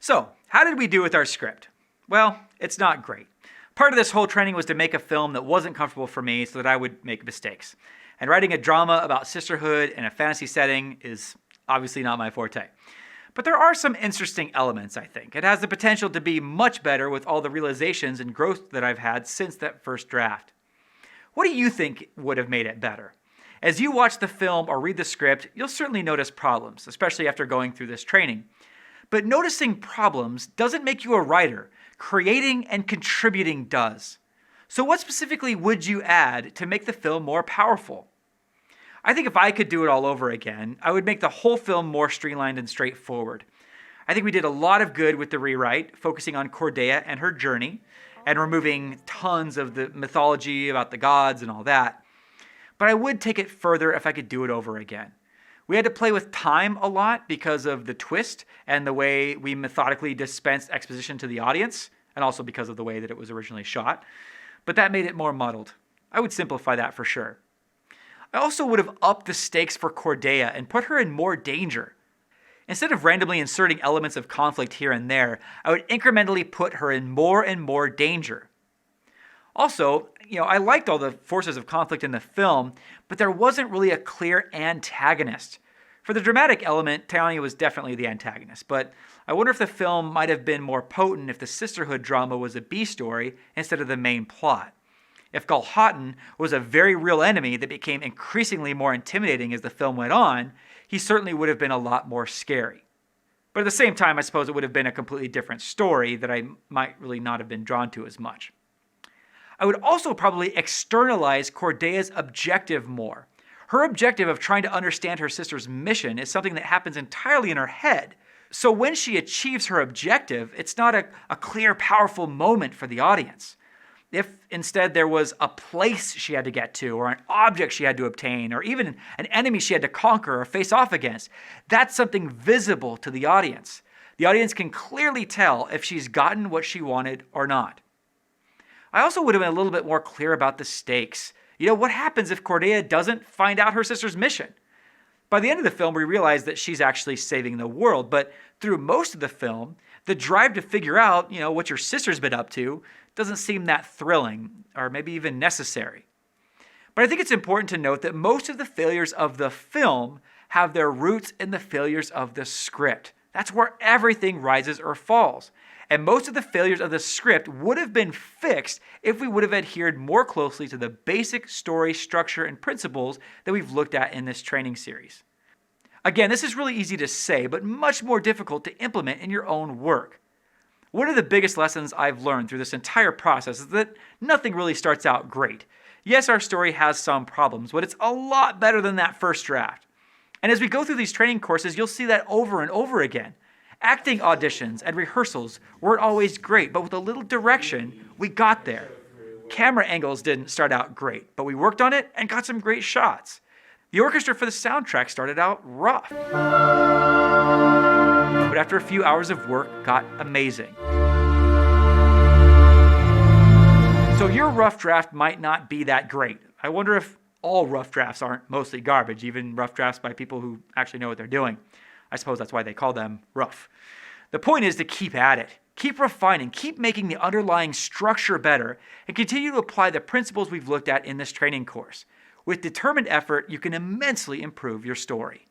So, how did we do with our script? Well, it's not great. Part of this whole training was to make a film that wasn't comfortable for me so that I would make mistakes. And writing a drama about sisterhood in a fantasy setting is obviously not my forte. But there are some interesting elements, I think. It has the potential to be much better with all the realizations and growth that I've had since that first draft. What do you think would have made it better? As you watch the film or read the script, you'll certainly notice problems, especially after going through this training. But noticing problems doesn't make you a writer. Creating and contributing does. So what specifically would you add to make the film more powerful? I think if I could do it all over again, I would make the whole film more streamlined and straightforward. I think we did a lot of good with the rewrite, focusing on Cordeia and her journey, and removing tons of the mythology about the gods and all that. But I would take it further if I could do it over again. We had to play with time a lot because of the twist and the way we methodically dispensed exposition to the audience, and also because of the way that it was originally shot. But that made it more muddled. I would simplify that for sure. I also would have upped the stakes for Cordeia and put her in more danger. Instead of randomly inserting elements of conflict here and there, I would incrementally put her in more and more danger. Also, I liked all the forces of conflict in the film, but there wasn't really a clear antagonist. For the dramatic element, Tanya was definitely the antagonist, but I wonder if the film might have been more potent if the sisterhood drama was a B story instead of the main plot. If Galhatan was a very real enemy that became increasingly more intimidating as the film went on, he certainly would have been a lot more scary. But at the same time, I suppose it would have been a completely different story that I might really not have been drawn to as much. I would also probably externalize Cordeia's objective more. Her objective of trying to understand her sister's mission is something that happens entirely in her head. So when she achieves her objective, it's not a clear, powerful moment for the audience. If instead there was a place she had to get to, or an object she had to obtain, or even an enemy she had to conquer or face off against, that's something visible to the audience. The audience can clearly tell if she's gotten what she wanted or not. I also would have been a little bit more clear about the stakes. What happens if Cordeia doesn't find out her sister's mission? By the end of the film, we realize that she's actually saving the world, but through most of the film, the drive to figure out, what your sister's been up to doesn't seem that thrilling, or maybe even necessary. But I think it's important to note that most of the failures of the film have their roots in the failures of the script. That's where everything rises or falls. And most of the failures of the script would have been fixed if we would have adhered more closely to the basic story structure and principles that we've looked at in this training series. Again, this is really easy to say, but much more difficult to implement in your own work. One of the biggest lessons I've learned through this entire process is that nothing really starts out great. Yes, our story has some problems, but it's a lot better than that first draft. And as we go through these training courses, you'll see that over and over again. Acting auditions and rehearsals weren't always great, but with a little direction, we got there. Camera angles didn't start out great, but we worked on it and got some great shots. The orchestra for the soundtrack started out rough, but after a few hours of work, got amazing. So your rough draft might not be that great. I wonder if all rough drafts aren't mostly garbage, even rough drafts by people who actually know what they're doing. I suppose that's why they call them rough. The point is to keep at it. Keep refining, keep making the underlying structure better, and continue to apply the principles we've looked at in this training course. With determined effort, you can immensely improve your story.